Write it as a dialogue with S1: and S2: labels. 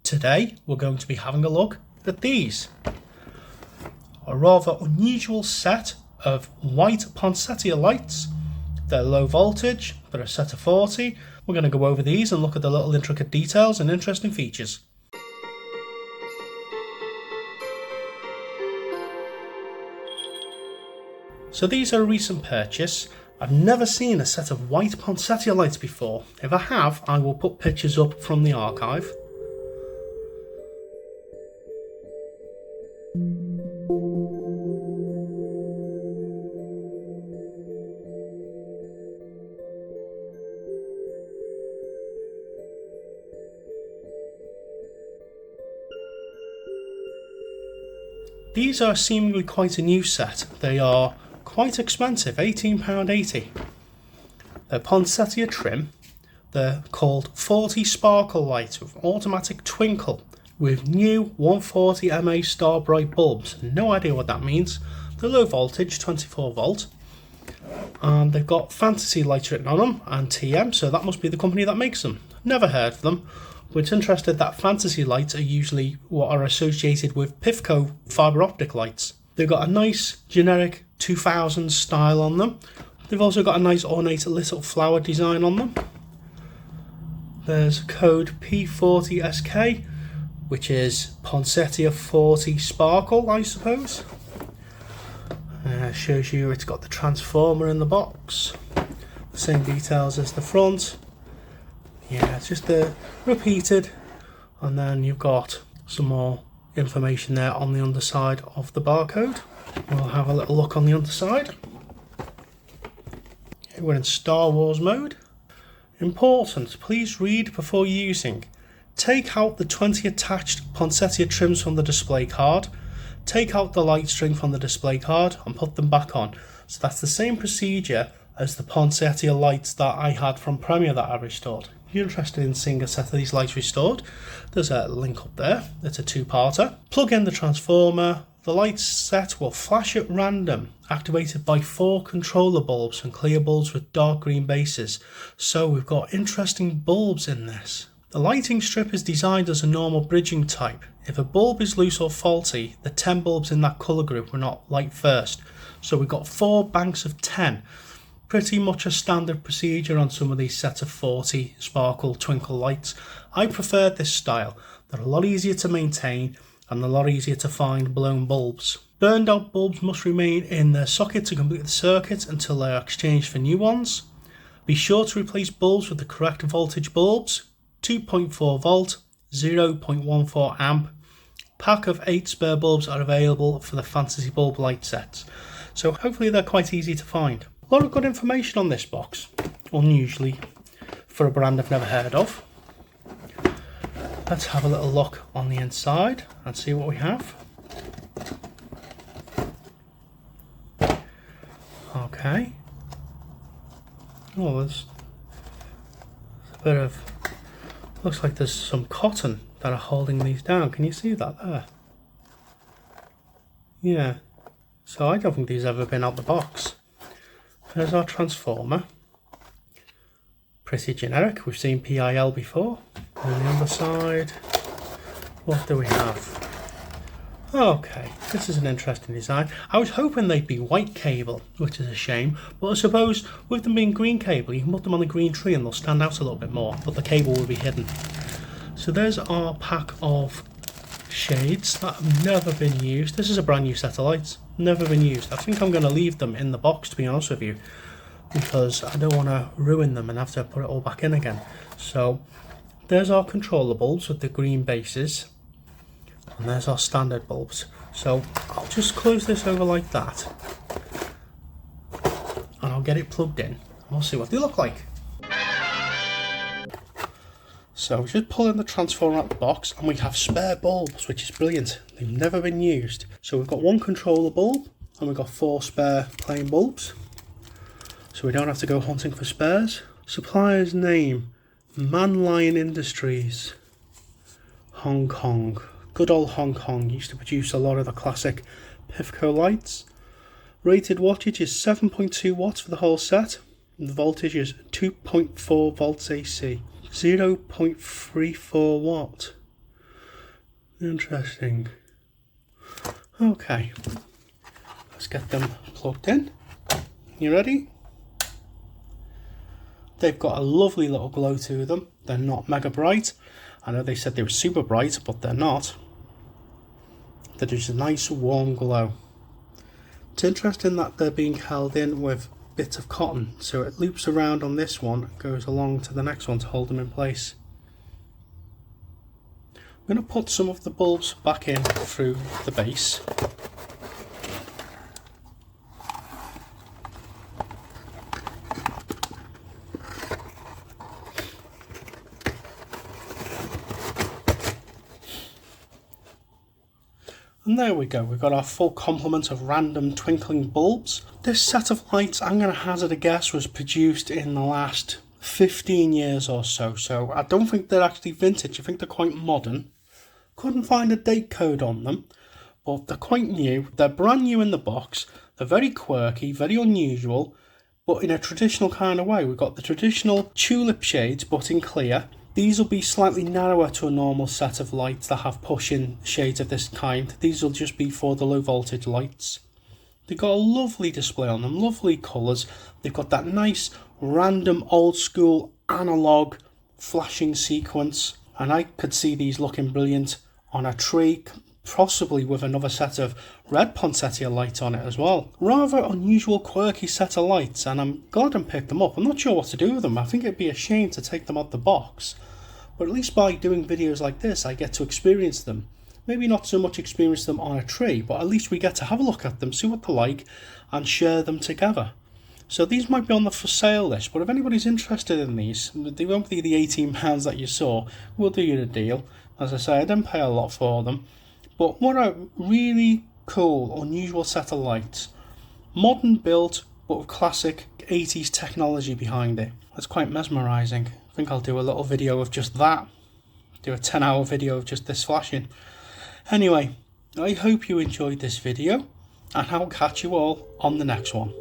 S1: Today we're going to be having a look at these. A rather unusual set of white poinsettia lights. They're low voltage, they're a set of 40. We're going to go over these and look at the little intricate details and interesting features. So these are a recent purchase. I've never seen a set of white poinsettia lights before. If I have, I will put pictures up from the archive. These are seemingly quite a new set. They are quite expensive, £18.80. They're poinsettia trim. They're called 40 Sparkle Lights with automatic twinkle with new 140 mA Starbrite bulbs. No idea what that means. They're low voltage, 24 volt. And they've got fantasy lights written on them and TM, so that must be the company that makes them. Never heard of them. But it's interesting that fantasy lights are usually what are associated with Pifco fibre optic lights. They've got a nice generic 2000s style on them. They've also got a nice ornate little flower design on them. There's code P40SK, which is Poinsettia 40 Sparkle, I suppose. Shows you it's got the transformer in the box. The same details as the front. Yeah, it's just repeated. And then you've got some more information there on the underside of the barcode. We'll have a little look on the underside. Okay, we're in Star Wars mode. Important, please read before using. Take out the 20 attached poinsettia trims from the display card. Take out the light string from the display card and put them back on. So that's the same procedure as the poinsettia lights that I had from Premiere that I restored. If you're interested in seeing a set of these lights restored, there's a link up there. It's a two-parter. Plug in the transformer. The light set will flash at random, activated by 4 controller bulbs and clear bulbs with dark green bases. So we've got interesting bulbs in this. The lighting strip is designed as a normal bridging type. If a bulb is loose or faulty, the 10 bulbs in that colour group will not light first. So we've got 4 banks of 10. Pretty much a standard procedure on some of these sets of 40 sparkle twinkle lights. I prefer this style. They're a lot easier to maintain and a lot easier to find blown bulbs. Burned out bulbs must remain in their socket to complete the circuit until they are exchanged for new ones. Be sure to replace bulbs with the correct voltage bulbs. 2.4 volt, 0.14 amp. Pack of 8 spare bulbs are available for the fantasy bulb light sets. So hopefully they're quite easy to find. A lot of good information on this box, unusually for a brand I've never heard of. Let's have a little look on the inside and see what we have. Okay. Oh, there's a bit of, looks like there's some cotton that are holding these down. Can you see that there? Yeah. So I don't think these have ever been out the box. There's our transformer. Pretty generic. We've seen PIL before. On the underside, what do we have? Okay, this is an interesting design. I was hoping they'd be white cable, which is a shame. But I suppose with them being green cable, you can put them on a green tree and they'll stand out a little bit more. But the cable will be hidden. So there's our pack of shades that have never been used. This is a brand new set of lights. Never been used. I think I'm going to leave them in the box, to be honest with you, because I don't want to ruin them and have to put it all back in again. So there's our controller bulbs with the green bases, and there's our standard bulbs. So I'll just close this over like that and I'll get it plugged in and we'll see what they look like. So we just pull in the transformer out the box and we have spare bulbs, which is brilliant. They've never been used. So we've got 1 controller bulb and we've got 4 spare plain bulbs. So we don't have to go hunting for spares. Supplier's name, Man Lion Industries, Hong Kong. Good old Hong Kong, used to produce a lot of the classic Pifco lights. Rated wattage is 7.2 watts for the whole set. And the voltage is 2.4 volts AC. 0.34 watt. Interesting. Okay, let's get them plugged in. You ready? They've got a lovely little glow to them. They're not mega bright. I know they said they were super bright, but they're not. They're just a nice warm glow. It's interesting that they're being held in with bits of cotton, so it loops around on this one and goes along to the next one to hold them in place. I'm going to put some of the bulbs back in through the base. And there we go, we've got our full complement of random twinkling bulbs. This set of lights, I'm going to hazard a guess, was produced in the last 15 years or so. So I don't think they're actually vintage, I think they're quite modern. Couldn't find a date code on them, but they're quite new. They're brand new in the box. They're very quirky, very unusual, but in a traditional kind of way. We've got the traditional tulip shades, but in clear. These will be slightly narrower to a normal set of lights that have push-in shades of this kind. These will just be for the low voltage lights. They've got a lovely display on them, lovely colours. They've got that nice random old school analog flashing sequence, and I could see these looking brilliant on a tree, possibly with another set of red poinsettia lights on it as well. Rather unusual, quirky set of lights, and I'm glad I picked them up. I'm not sure what to do with them. I think it'd be a shame to take them out the box, but at least by doing videos like this I get to experience them. Maybe not so much experience them on a tree, but at least we get to have a look at them, see what they're like, and share them together. So these might be on the for sale list, but if anybody's interested in these, they won't be the £18 that you saw. We'll do you the deal. As I say, I didn't pay a lot for them. But what a really cool, unusual set of lights. Modern built, but with classic 80s technology behind it. That's quite mesmerising. I think I'll do a little video of just that. Do a 10-hour video of just this flashing. Anyway, I hope you enjoyed this video, and I'll catch you all on the next one.